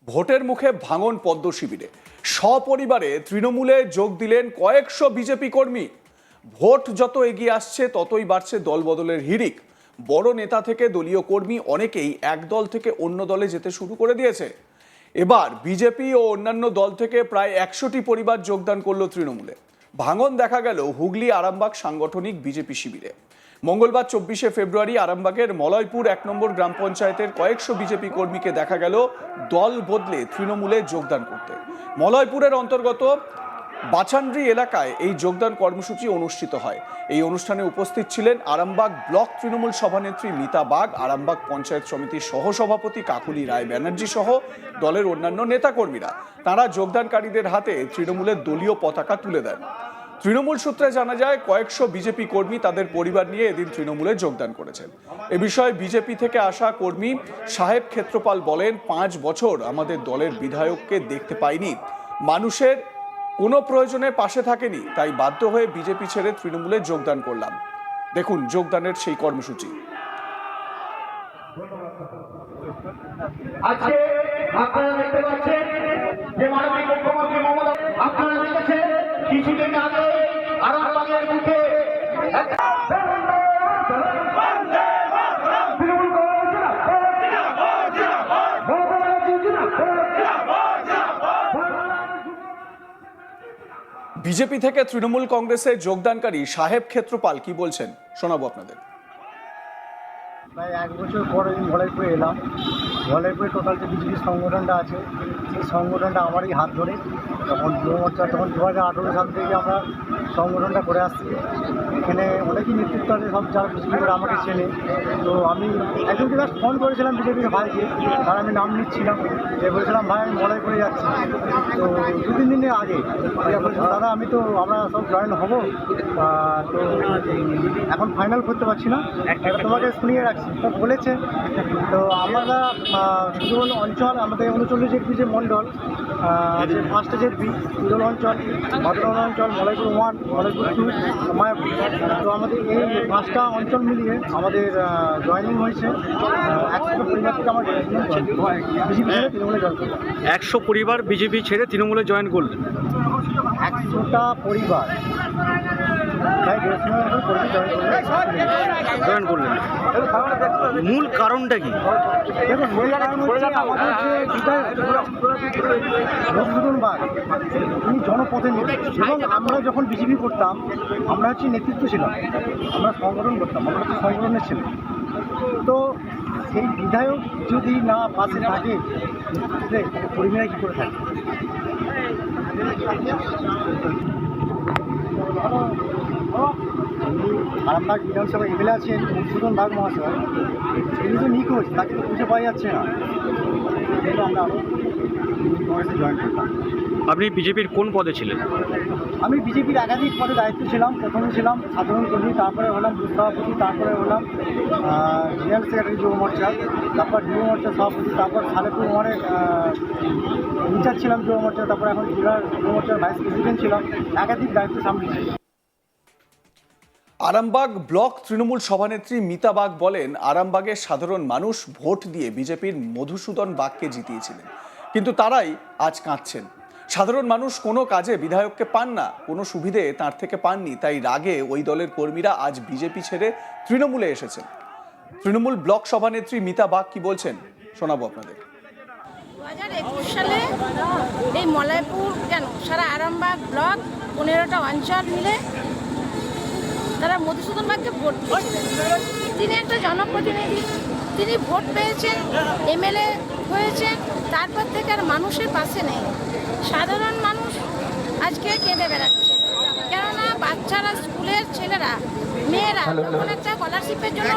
ভোটের মুখে ভাঙন পদ্ম শিবিরে সপরিবারে তৃণমূলে যোগ দিলেন কয়েকশো বিজেপি কর্মী। ভোট যত এগিয়ে আসছে ততই বাড়ছে দলবদলের হিড়িক। বড় নেতা থেকে দলীয় কর্মী অনেকেই এক দল থেকে অন্য দলে যেতে শুরু করে দিয়েছে। এবার বিজেপি ও অন্যান্য দল থেকে প্রায় 100টি পরিবার যোগদান করলো তৃণমূলে। ভাঙন দেখা গেল হুগলি আরামবাগ সাংগঠনিক বিজেপি শিবিরে। মঙ্গলবার 24শে ফেব্রুয়ারি আরামবাগের মলয়পুর 1 নম্বর গ্রাম পঞ্চায়েতের কয়েকশো বিজেপি কর্মীকে দেখা গেল দল বদলে তৃণমূলে যোগদান করতে। মলয়পুরের অন্তর্গত বাছান্ড্রি এলাকায় এই যোগদান কর্মসূচি অনুষ্ঠিত হয়। এই অনুষ্ঠানে উপস্থিত ছিলেন আরামবাগ ব্লক তৃণমূল সভানেত্রী মিতা বাগ, আরামবাগ পঞ্চায়েত সমিতির সহসভাপতি কাকুলি রায় ব্যানার্জি সহ দলের অন্যান্য নেতাকর্মীরা। তারা যোগদানকারীদের হাতে তৃণমূলের দলীয় পতাকা তুলে দেন। তৃণমূল সূত্রে জানা যায় কয়েকশো বিজেপি কর্মী তাদের পরিবার নিয়ে এদিন তৃণমূলে যোগদান করেছেন। এ বিষয়ে বিজেপি থেকে আসা কর্মী সাহেব ক্ষেত্রপাল বলেন, 5 বছর আমাদের দলের বিধায়ককে দেখতে পাইনি, মানুষের কোনো প্রয়োজনে পাশে থাকেনি, তাই বাধ্য হয়ে বিজেপি ছেড়ে তৃণমূলে যোগদান করলাম। দেখুন যোগদানের সেই কর্মসূচি। আজকে আপনারা দেখতে পাচ্ছেন যে মাননীয় মুখ্যমন্ত্রী মমতা, আপনারা দেখেছেন কিছুদিন আগে আরামবাগের মুখে বিজেপি থেকে তৃণমূল কংগ্রেসে যোগদানকারী সাহেব ক্ষেত্রপাল কি বলছেন শোনাবো আপনাদের। প্রায় 1 বছর পরে আমি মলয়পুরে এলাম। মলয়পুরে টোটাল যে বিজেপি সংগঠনটা আছে সেই সংগঠনটা আমারই হাত ধরে তখন যুব মোর্চা, তখন 2018 সাল থেকে আমরা সংগঠনটা করে আসছি। এখানে অনেকই নেতৃত্ব আছে, সব যারা বিজেপি করে আমাকে চেনে। তো আমি একজনকে জাস্ট ফোন করেছিলাম বিজেপির ভাইকে, তার আমি নাম নিচ্ছিলাম, যে বলেছিলাম ভাই আমি মলয়পুরে যাচ্ছি। তো 2-3 দিনের আগে বলছিলাম দাদা আমি তো আমরা সব জয়েন হবো, তো এখন ফাইনাল করতে পারছি না, তোমাকে শুনিয়ে রাখছি। তো বলেছে তো আমরা সুদল অঞ্চল আমাদের 39 জেডপি যে মণ্ডল আছে, 5টা জেডপি সুদল অঞ্চল, ভাদ্রন অঞ্চল, মলয়পুর 1, মলয়পুর 2, মায়াপুর। তো আমাদের এই 5টা অঞ্চল মিলিয়ে আমাদের জয়েনিং হয়েছে 100 পরিবার থেকে আমার বিজেপি ছেড়ে তৃণমূলে জয়েন করলাম। 100 পরিবার বিজেপি ছেড়ে তৃণমূলে জয়েন করলেন। 100টা পরিবার তাই জয়েন করলেন। মূল কারণটা কি? দেখুন মূল কারণ হচ্ছে আমাদের যে মধুসূদন বাগ তিনি জনপ্রতিনিধি, এবং আমরা যখন বিজেপি করতাম আমরা হচ্ছে নেতৃত্ব ছিলাম, আমরা সংগঠন করতাম, আমরা হচ্ছে সংগঠনের ছেলে। তো সেই বিধায়ক যদি না পাশে থাকে পরিবারে কী করে থাকে? আরামবাগ বিধানসভা এমএলএ আছেন মধুসূদন বাগ মহাশয়, তিনি তো নিখোঁজ, তাকে তো খুঁজে পাওয়া যাচ্ছে না। আমরা আরও কংগ্রেসে জয়েন করতাম। আপনি বিজেপির কোন পদে ছিলেন? আমি বিজেপির একাধিক পদে দায়িত্ব ছিলাম। প্রথমে ছিলাম সাধারণ কর্মী, তারপরে হলাম বুথ সভাপতি, তারপরে হলাম জেনারেল সেক্রেটারি যুব মোর্চা, তারপর যুব মোর্চা সভাপতি, তারপর সালেপুর ওয়ানের ইনচার্জ ছিলাম যুব মোর্চা, তারপর এখন জেলার যুব মোর্চার ভাইস প্রেসিডেন্ট ছিলাম। একাধিক দায়িত্ব সামলেছি। আরামবাগ ব্লক তৃণমূল সভানেত্রী মিতা বাগ বলেন, আরামবাগের সাধারণ মানুষ ভোট দিয়ে বিজেপির মধুসূদন বাগকে জিতিয়েছিলেন, কিন্তু তারাই আজ কাঁদছেন। সাধারণ মানুষ কোনো কাজে বিধায়ককে পান না, কোনো সুবিধে তার থেকে পাননি, তাই রাগে ওই দলের কর্মীরা আজ বিজেপি ছেড়ে তৃণমূলে এসেছেন। তৃণমূল ব্লক সভানেত্রী মিতা বাগ কি বলছেন শোনাবো আপনাদের। 2021 সালে এই মলয়পুর কেন সারা আরামবাগ ব্লক 15টা অঞ্চল মিলে তারা মধুসূদন বাগকে ভোট দিয়েছিলেন। তিনি একটা জনপ্রতিনিধি, তিনি ভোট পেয়েছেন, এমএলএ হয়েছেন, তারপর থেকে আর মানুষের পাশে নেই। সাধারণ মানুষ আজকে কেঁদে বেড়াচ্ছে, কেননা বাচ্চারা, স্কুলের ছেলেরা, মেয়েরা যখন একটা স্কলারশিপের জন্য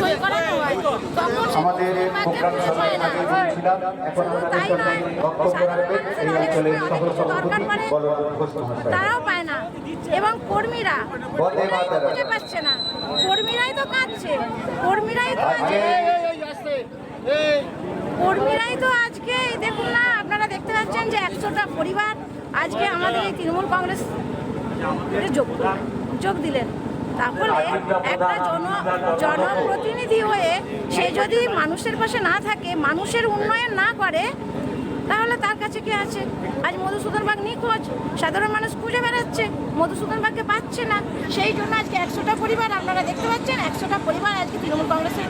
সই করানো হয় তখন তাই নয়, সাধারণ মানুষের অনেক সময় অনেক কিছু দরকার পড়ে তারাও পায় না, এবং কর্মীরা খুঁজে পাচ্ছে না। কর্মীরাই তো কাঁদছে, কর্মীরাই তো আজকে দেখুন না, আপনারা দেখতে পাচ্ছেন যে 100টা পরিবার আজকে আমাদের এই তৃণমূল কংগ্রেস যোগ দিলেন। তাহলে একটা জনপ্রতিনিধি হয়ে সে যদি মানুষের পাশে না থাকে, মানুষের উন্নয়ন না করে, তাহলে তার কাছে কি আছে? আজ মধুসূদন বাগ নিখোঁজ, সাধারণ মানুষ খুঁজে বেড়াচ্ছে, মধুসূদন বাগকে পাচ্ছে না। সেই জন্য আজকে 100টা পরিবার, আপনারা দেখতে পাচ্ছেন 100টা পরিবার আজকে তৃণমূল কংগ্রেসে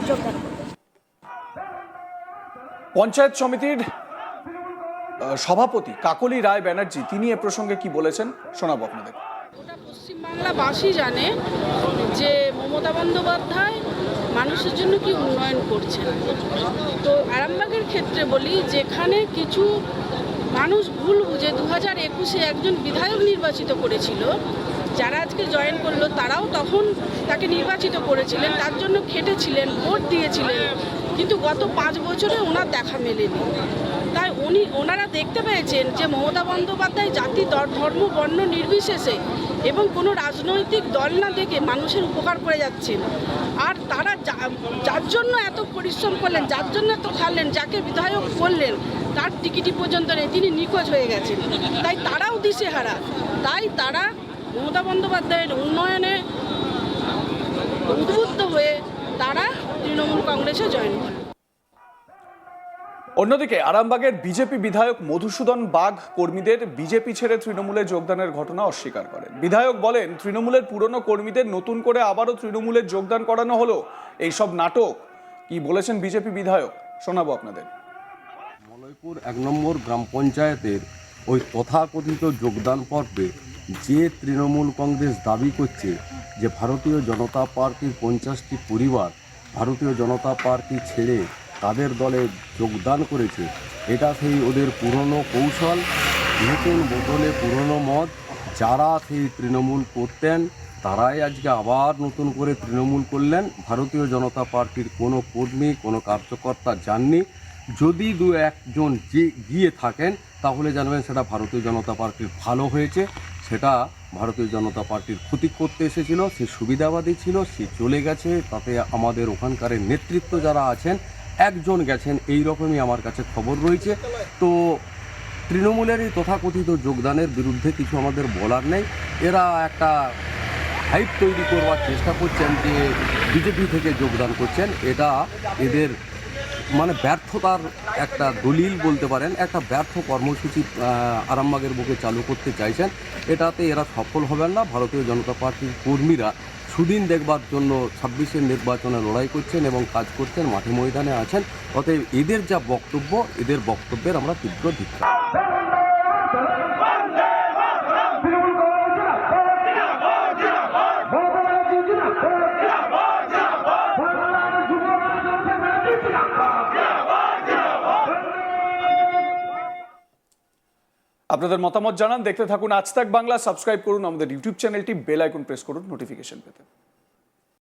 যোগদান করছে। পঞ্চায়েত সমিতির সভাপতি কাকলি রায় ব্যানার্জি তিনি এ প্রসঙ্গে কি বলেছেন শোনাবো আপনাদের। গোটা পশ্চিমবাংলাবাসী জানে যে মমতা বন্দ্যোপাধ্যায় মানুষের জন্য কি উন্নয়ন করছেন। তো আরামবাগের ক্ষেত্রে বলি, যেখানে কিছু মানুষ ভুল বুঝে 2021-এ একজন বিধায়ক নির্বাচিত করেছিল, যারা আজকে জয়েন করলো তারাও তখন তাকে নির্বাচিত করেছিলেন, তার জন্য খেটেছিলেন, ভোট দিয়েছিলেন, কিন্তু গত 5 বছরে ওনার দেখা মেলেনি। তাই ওনারা দেখতে পেয়েছেন যে মমতা বন্দ্যোপাধ্যায় জাতি, ধর্ম, বর্ণ নির্বিশেষে এবং কোনো রাজনৈতিক দল না দেখে মানুষের উপকার করে যাচ্ছেন। আর তারা যার জন্য এত পরিশ্রম করলেন, যার জন্য এত খাটলেন, যাকে বিধায়ক করলেন, তার টিকিটি পর্যন্ত নেই, তিনি নিখোঁজ হয়ে গেছেন। তাই তারাও দিশেহারা। তাই তারা মমতা বন্দ্যোপাধ্যায়ের উন্নয়নে উদ্বুদ্ধ হয়ে তারা তৃণমূল কংগ্রেসে জয়েন করে। অন্যদিকে আরামবাগের বিজেপি বিধায়ক মধুসূদন বাগ কর্মীদের বিজেপি ছেড়ে তৃণমূলে যোগদানের ঘটনা অস্বীকার করেন। বিধায়ক বলেন, তৃণমূলের পুরনো কর্মীদের নতুন করে আবারও তৃণমূলে যোগদান করানো হলো, এইসব নাটক। কি বলেছেন বিজেপি বিধায়ক শোনাবো আপনাদের। মলয়পুর 1 নম্বর গ্রাম পঞ্চায়েতের ওই তথাকথিত যোগদান পর্বে যে তৃণমূল কংগ্রেস দাবি করছে যে ভারতীয় জনতা পার্টির 50টি পরিবার ভারতীয় জনতা পার্টি ছেড়ে তাদের দলে যোগদান করেছে, এটা সেই ওদের পুরনো কৌশল, নতুন বোতলে পুরনো মদ। যারা সেই তৃণমূল করতেন তারাই আজকে আবার নতুন করে তৃণমূল করলেন। ভারতীয় জনতা পার্টির কোনো কর্মী, কোনো কার্যকর্তা যাননি। যদি 2-1 জন যে গিয়ে থাকেন তাহলে জানবেন সেটা ভারতীয় জনতা পার্টির ভালো হয়েছে, সেটা ভারতীয় জনতা পার্টির ক্ষতি করতে এসেছিল। সে সুবিধাবাদী ছিল, সে চলে গেছে। তাতে আমাদের ওখানকার নেতৃত্ব যারা আছেন একজন গেছেন, এই রকমই আমার কাছে খবর রয়েছে। তো তৃণমূলের এই তথাকথিত যোগদানের বিরুদ্ধে কিছু আমাদের বলার নেই। এরা একটা হাইপ তৈরি করবার চেষ্টা করছেন যে বিজেপি থেকে যোগদান করছেন। এটা এদের মানে ব্যর্থতার একটা দলিল বলতে পারেন। একটা ব্যর্থ কর্মসূচি আরামবাগের বুকে চালু করতে চাইছেন, এটাতে এরা সফল হবেন না। ভারতীয় জনতা পার্টির কর্মীরা সুদিন দেখবার জন্য 26-এর নির্বাচনে লড়াই করছেন এবং কাজ করছেন, মাঠে ময়দানে আছেন। অতএব এদের যা বক্তব্য, এদের বক্তব্যের আমরা তীব্র ধিক্কার। আপনাদের মতামত জানান, দেখতে থাকুন আজ তাক বাংলা। সাবস্ক্রাইব করুন আমাদের ইউটিউব চ্যানেলটি, বেল আইকন প্রেস করুন নোটিফিকেশন পেতে।